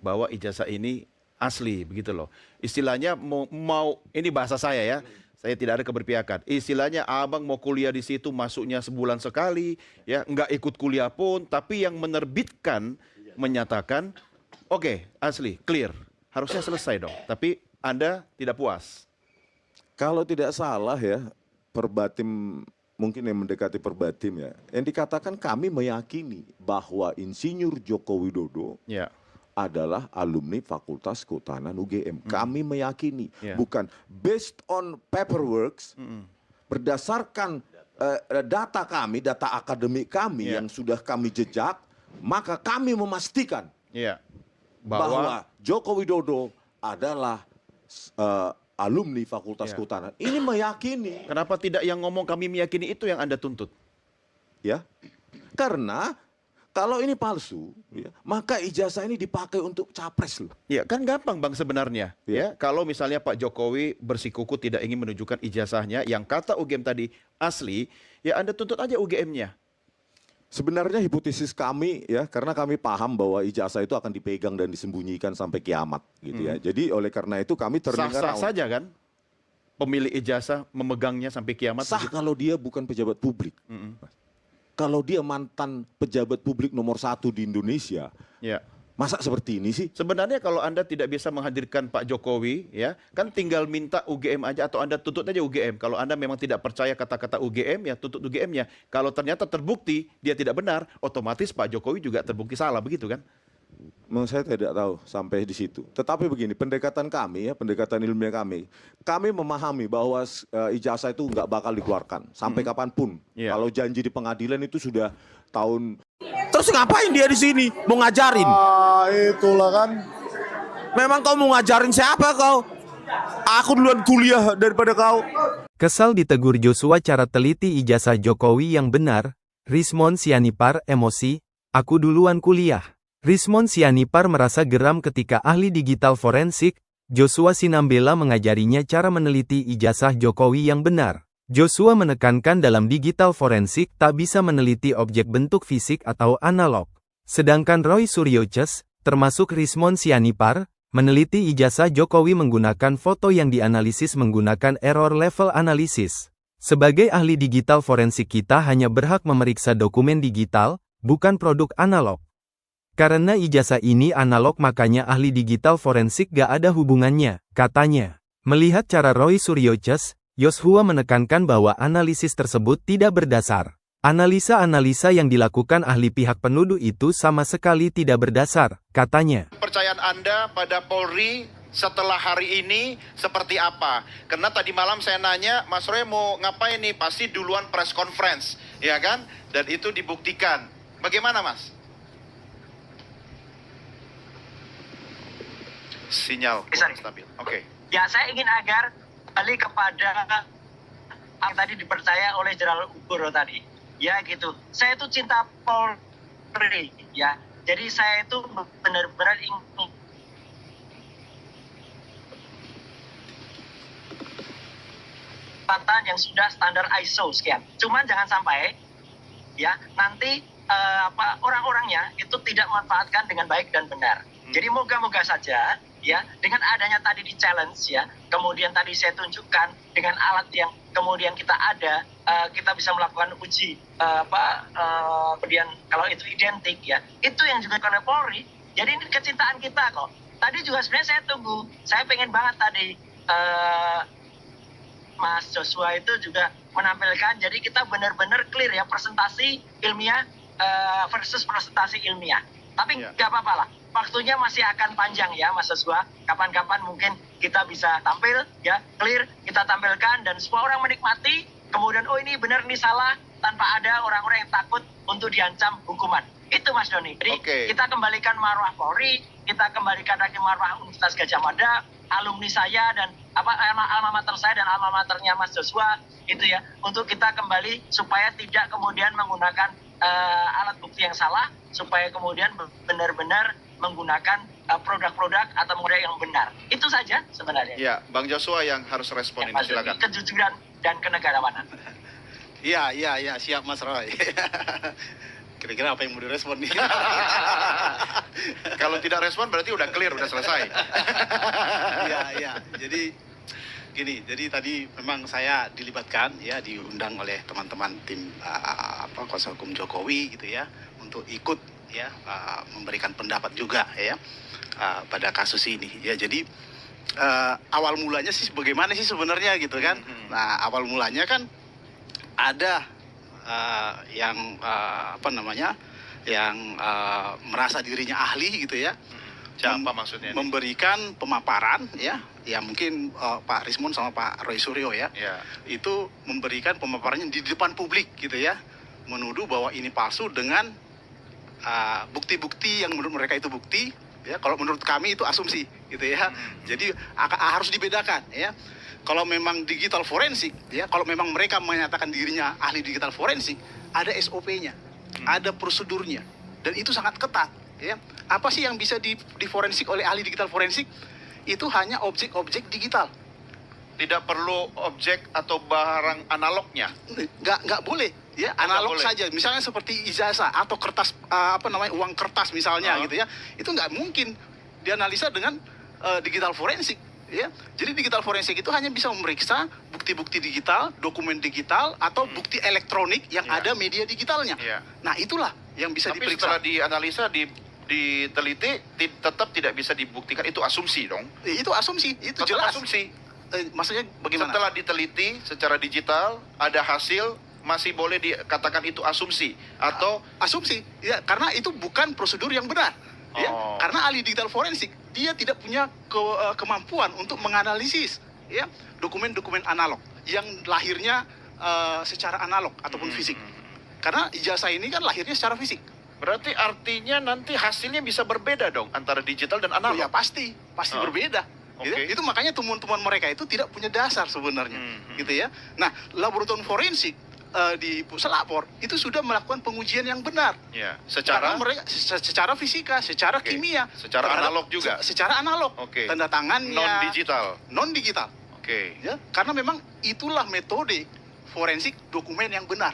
bahwa ijazah ini asli, begitu loh. Istilahnya mau ini bahasa saya ya. Saya tidak ada keberpihakan. Istilahnya abang mau kuliah di situ masuknya sebulan sekali, ya nggak ikut kuliah pun, tapi yang menerbitkan menyatakan, oke, asli, clear, harusnya selesai dong. Tapi Anda tidak puas. Kalau tidak salah ya, Perbatim mungkin yang mendekati Perbatim ya, yang dikatakan kami meyakini bahwa Insinyur Joko Widodo Ya. adalah alumni Fakultas Kehutanan UGM. Kami meyakini, bukan based on paperworks, berdasarkan data kami, data akademik kami yang sudah kami jejak, maka kami memastikan bahwa Joko Widodo adalah alumni Fakultas Kehutanan. Ini meyakini. Kenapa tidak yang ngomong kami meyakini itu yang Anda tuntut? Ya, karena kalau ini palsu, ya, maka ijazah ini dipakai untuk capres loh. Ya kan gampang Bang sebenarnya. Ya, kalau misalnya Pak Jokowi bersikuku tidak ingin menunjukkan ijazahnya yang kata UGM tadi asli, ya Anda tuntut aja UGM-nya. Sebenarnya hipotesis kami ya, karena kami paham bahwa ijazah itu akan dipegang dan disembunyikan sampai kiamat gitu ya. Jadi oleh karena itu kami terdengar sah-sah saja kan pemilik ijazah memegangnya sampai kiamat. Sah begitu. Kalau dia bukan pejabat publik. Kalau dia mantan pejabat publik nomor 1 di Indonesia, masa seperti ini sih? Sebenarnya kalau Anda tidak bisa menghadirkan Pak Jokowi, ya kan tinggal minta UGM aja atau Anda tuntut aja UGM. Kalau Anda memang tidak percaya kata-kata UGM, ya tuntut UGM-nya. Kalau ternyata terbukti dia tidak benar, otomatis Pak Jokowi juga terbukti salah, begitu kan? Memang saya tidak tahu sampai di situ. Tetapi begini, pendekatan kami ya, pendekatan ilmiah kami memahami bahwa ijazah itu nggak bakal dikeluarkan sampai kapanpun. Kalau janji di pengadilan itu sudah tahun. Terus ngapain dia di sini? Mau ngajarin? Itulah kan. Memang kau mau ngajarin siapa kau? Aku duluan kuliah daripada kau. Kesal ditegur Joshua cara teliti ijazah Jokowi yang benar, Rismon Sianipar emosi, aku duluan kuliah. Rismon Sianipar merasa geram ketika ahli digital forensik, Joshua Sinambela mengajarinya cara meneliti ijazah Jokowi yang benar. Joshua menekankan dalam digital forensik tak bisa meneliti objek bentuk fisik atau analog. Sedangkan Roy Suryoces, termasuk Rismon Sianipar, meneliti ijazah Jokowi menggunakan foto yang dianalisis menggunakan error level analysis. Sebagai ahli digital forensik kita hanya berhak memeriksa dokumen digital, bukan produk analog. Karena ijazah ini analog makanya ahli digital forensik gak ada hubungannya, katanya. Melihat cara Roy Suryoces, Joshua menekankan bahwa analisis tersebut tidak berdasar. Analisa-analisa yang dilakukan ahli pihak penuduh itu sama sekali tidak berdasar, katanya. Kepercayaan Anda pada Polri setelah hari ini seperti apa? Karena tadi malam saya nanya, Mas Roy mau ngapain nih? Pasti duluan press conference, ya kan? Dan itu dibuktikan. Bagaimana Mas? Sinyal stabil. Oke. Ya, saya ingin agar kembali kepada yang tadi dipercaya oleh Jenderal Ugoro tadi. Ya gitu. Saya itu cinta Polri, ya. Jadi saya itu benar-benar ingin yang sudah standar ISO sekian. Cuman jangan sampai ya nanti orang-orangnya itu tidak memanfaatkan dengan baik dan benar. Jadi moga-moga saja ya dengan adanya tadi di challenge ya, kemudian tadi saya tunjukkan dengan alat yang kemudian kita ada, kita bisa melakukan uji kemudian kalau itu identik ya, itu yang juga oleh Polri. Jadi ini kecintaan kita kok. Tadi juga sebenarnya saya tunggu, saya pengen banget tadi Mas Joshua itu juga menampilkan, jadi kita benar-benar clear ya presentasi ilmiah versus presentasi ilmiah. Tapi nggak apa-apa lah. Waktunya masih akan panjang ya Mas Joshua. Kapan-kapan mungkin kita bisa tampil ya, clear, kita tampilkan dan semua orang menikmati. Kemudian oh ini benar ini salah tanpa ada orang-orang yang takut untuk diancam hukuman. Itu Mas Doni. Jadi kita kembalikan marwah Polri, kita kembalikan lagi marwah Universitas Gadjah Mada, alumni saya dan alma mater saya dan alma maternya Mas Joshua itu ya, untuk kita kembali supaya tidak kemudian menggunakan alat bukti yang salah, supaya kemudian benar-benar menggunakan produk-produk atau model yang benar. Itu saja sebenarnya. Ya, Bang Joshua yang harus respon ini, silakan. Kejujuran dan kenegarawanan. Iya, siap Mas Roy. kira-kira apa yang mau direspon nih? Kalau tidak respon berarti udah clear, udah selesai. Iya. Jadi gini, jadi tadi memang saya dilibatkan ya, diundang oleh teman-teman tim kuasa hukum Jokowi gitu ya, untuk ikut ya memberikan pendapat juga ya pada kasus ini ya. Jadi awal mulanya sih bagaimana sih sebenarnya gitu kan? Nah, awal mulanya kan ada yang yang merasa dirinya ahli gitu ya. Siapa maksudnya? Memberikan pemaparan ya mungkin Pak Rismon sama Pak Roy Suryo ya. Itu memberikan pemaparannya di depan publik gitu ya, menuduh bahwa ini palsu dengan bukti-bukti yang menurut mereka itu bukti ya. Kalau menurut kami itu asumsi gitu ya. Jadi harus dibedakan ya. Kalau memang digital forensik ya, kalau memang mereka menyatakan dirinya ahli digital forensik, ada SOP-nya, ada prosedurnya, dan itu sangat ketat ya. Apa sih yang bisa diforensik oleh ahli digital forensik? Itu hanya objek-objek digital. Tidak perlu objek atau barang analognya. Nggak boleh ya, analog saja. Misalnya seperti ijazah atau kertas uang kertas misalnya gitu ya. Itu nggak mungkin dianalisa dengan digital forensik. Ya, jadi digital forensik itu hanya bisa memeriksa bukti-bukti digital, dokumen digital, atau bukti elektronik yang ada media digitalnya. Nah, itulah yang bisa Tapi diperiksa. setelah dianalisa, diteliti, tetap tidak bisa dibuktikan, itu asumsi dong? Itu asumsi, itu Tetap jelas. asumsi. Maksudnya bagaimana? Setelah diteliti secara digital, ada hasil, masih boleh dikatakan itu asumsi? Atau asumsi, ya, karena itu bukan prosedur yang benar. Ya, karena ahli digital forensik dia tidak punya kemampuan untuk menganalisis ya dokumen-dokumen analog yang lahirnya secara analog ataupun fisik. Karena ijazah ini kan lahirnya secara fisik. berarti artinya nanti hasilnya bisa berbeda dong antara digital dan Oh analog? ya pasti berbeda. Gitu. Itu makanya temuan-temuan mereka itu tidak punya dasar sebenarnya, gitu ya. Nah, laboratorium forensik di Puslapor itu sudah melakukan pengujian yang benar. Ya, secara mereka secara fisika, secara kimia, secara analog juga. Secara analog. Tanda tangannya non digital. Ya, karena memang itulah metode forensik dokumen yang benar.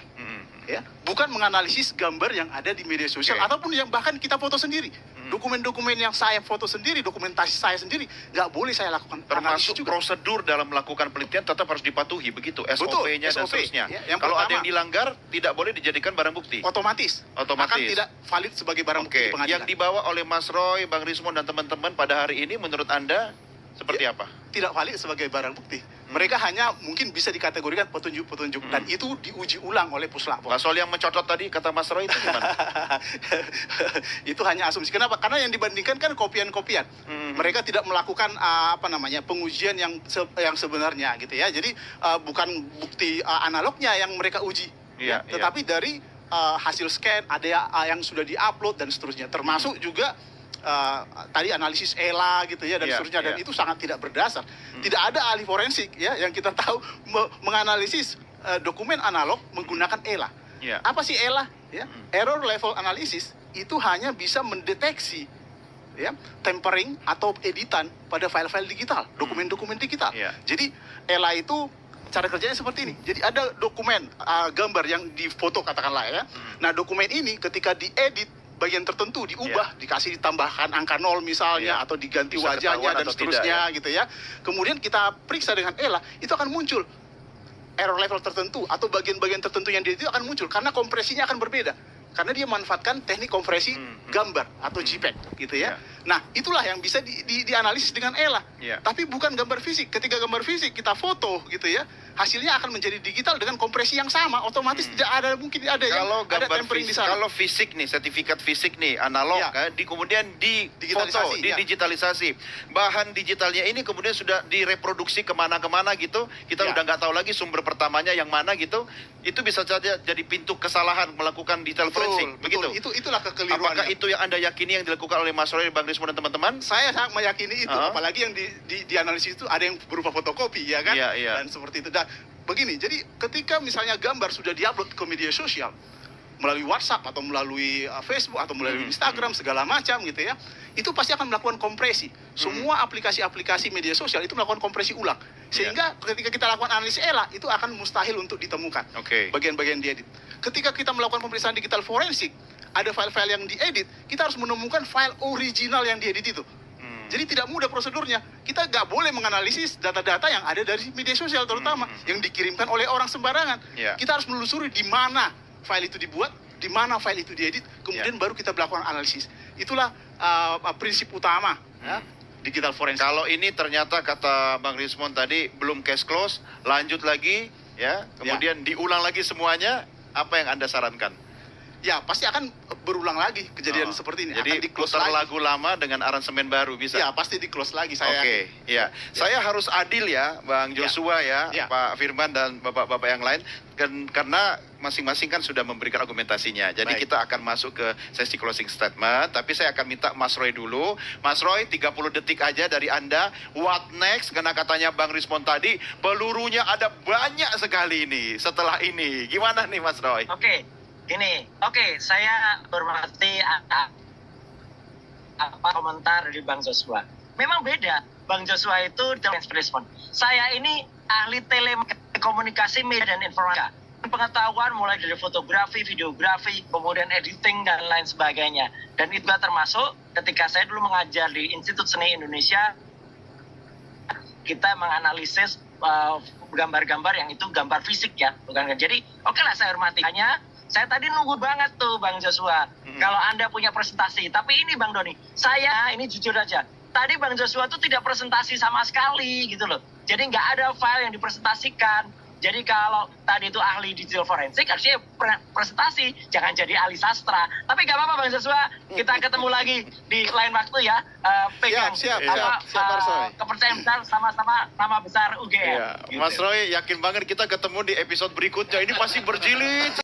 Ya, bukan menganalisis gambar yang ada di media sosial ataupun yang bahkan kita foto sendiri. Dokumen-dokumen yang saya foto sendiri, dokumentasi saya sendiri, nggak boleh saya lakukan. Termasuk prosedur dalam melakukan penelitian tetap harus dipatuhi, begitu? SOP-nya dan seterusnya. Ya, kalau ada yang dilanggar, tidak boleh dijadikan barang bukti? Otomatis. Akan tidak valid sebagai barang bukti di pengadilan. Yang dibawa oleh Mas Roy, Bang Rismon, dan teman-teman pada hari ini, menurut Anda, seperti apa? Tidak valid sebagai barang bukti. Mereka hanya mungkin bisa dikategorikan petunjuk-petunjuk dan itu diuji ulang oleh Puslapor. Nah, soal yang mencotot tadi kata Mas Roy itu gimana? Itu hanya asumsi. Kenapa? Karena yang dibandingkan kan kopian-kopian. Mereka tidak melakukan pengujian yang sebenarnya gitu ya. Jadi bukan bukti analognya yang mereka uji, tetapi dari hasil scan ada yang sudah diupload dan seterusnya. Termasuk juga tadi analisis ELA gitu ya dan seterusnya, dan itu sangat tidak berdasar. Tidak ada ahli forensik ya yang kita tahu menganalisis dokumen analog menggunakan ELA. Apa sih ELA? Ya, error level analysis itu hanya bisa mendeteksi ya tempering atau editan pada file-file digital, dokumen-dokumen digital. Jadi ELA itu cara kerjanya seperti ini. Jadi ada dokumen gambar yang difoto katakanlah ya. Nah, dokumen ini ketika diedit bagian tertentu diubah, dikasih ditambahkan angka 0 misalnya, atau diganti bisa wajahnya dan seterusnya gitu ya. Kemudian kita periksa dengan ELA, itu akan muncul error level tertentu atau bagian-bagian tertentu yang itu akan muncul karena kompresinya akan berbeda. Karena dia manfaatkan teknik kompresi gambar atau JPEG gitu ya. Nah, itulah yang bisa dianalisis dengan ELA. Tapi bukan gambar fisik. Ketika gambar fisik kita foto gitu ya, hasilnya akan menjadi digital dengan kompresi yang sama. Otomatis tidak ada mungkin ada kalau yang ada tempering di sana. Kalau fisik nih, sertifikat fisik nih, analog kemudian difoto, digitalisasi. Bahan digitalnya ini kemudian sudah direproduksi kemana-kemana gitu. Kita udah nggak tahu lagi sumber pertamanya yang mana gitu. Itu bisa saja jadi pintu kesalahan melakukan digital forensik. Begitu. Itulah kekeliruannya. Apakah itu yang Anda yakini yang dilakukan oleh Mas Roy, Bang Rismon dan teman-teman? Saya sangat meyakini itu. Apalagi yang dianalisis itu ada yang berupa fotokopi ya kan? Dan seperti itu. Dan begini, jadi ketika misalnya gambar sudah diupload ke media sosial melalui WhatsApp atau melalui Facebook atau melalui Instagram segala macam gitu ya, itu pasti akan melakukan kompresi. Semua aplikasi-aplikasi media sosial itu melakukan kompresi ulang. Sehingga ketika kita lakukan analisis ELA itu akan mustahil untuk ditemukan bagian-bagian diedit. Ketika kita melakukan pemeriksaan digital forensik, ada file-file yang diedit, kita harus menemukan file original yang diedit itu. Jadi tidak mudah prosedurnya. Kita nggak boleh menganalisis data-data yang ada dari media sosial terutama yang dikirimkan oleh orang sembarangan. Kita harus menelusuri di mana file itu dibuat, di mana file itu diedit, kemudian baru kita melakukan analisis. Itulah prinsip utama ya, digital forensik. Kalau ini ternyata kata Bang Rismond tadi belum case close, lanjut lagi ya, kemudian diulang lagi semuanya, apa yang Anda sarankan? Ya, pasti akan berulang lagi kejadian seperti ini. Jadi akan di-close putar lagi. lagu lama dengan aransemen baru bisa? Ya, pasti di-close lagi saya. Oke, ya. Saya harus adil ya, Bang Joshua ya, Pak Firman dan bapak-bapak yang lain, karena masing-masing kan sudah memberikan argumentasinya. Jadi kita akan masuk ke sesi closing statement, tapi saya akan minta Mas Roy dulu. Mas Roy, 30 detik aja dari Anda. What next? Karena katanya Bang Rismond tadi, pelurunya ada banyak sekali ini setelah ini. Gimana nih Mas Roy? Oke, saya hormati apa komentar dari Bang Joshua. Memang beda. Bang Joshua itu dalam respon. Saya ini ahli telekomunikasi, media dan informatika. Pengetahuan mulai dari fotografi, videografi, kemudian editing dan lain sebagainya. Dan itu termasuk ketika saya dulu mengajar di Institut Seni Indonesia, kita menganalisis gambar-gambar yang itu gambar fisik ya, bukan. Jadi oke lah, saya hormati. Hanya saya tadi nunggu banget tuh Bang Joshua. Kalau Anda punya presentasi. Tapi ini Bang Doni, saya ini jujur aja. Tadi Bang Joshua tuh tidak presentasi sama sekali gitu loh. Jadi nggak ada file yang dipresentasikan. Jadi kalau tadi itu ahli digital forensik, harusnya presentasi. Jangan jadi ahli sastra. Tapi nggak apa-apa Bang Joshua. Kita ketemu lagi di lain waktu ya. Pegang siap, kepercayaan besar sama-sama nama besar UGM. Mas Roy, yakin banget kita ketemu di episode berikutnya. Ini pasti berjilid.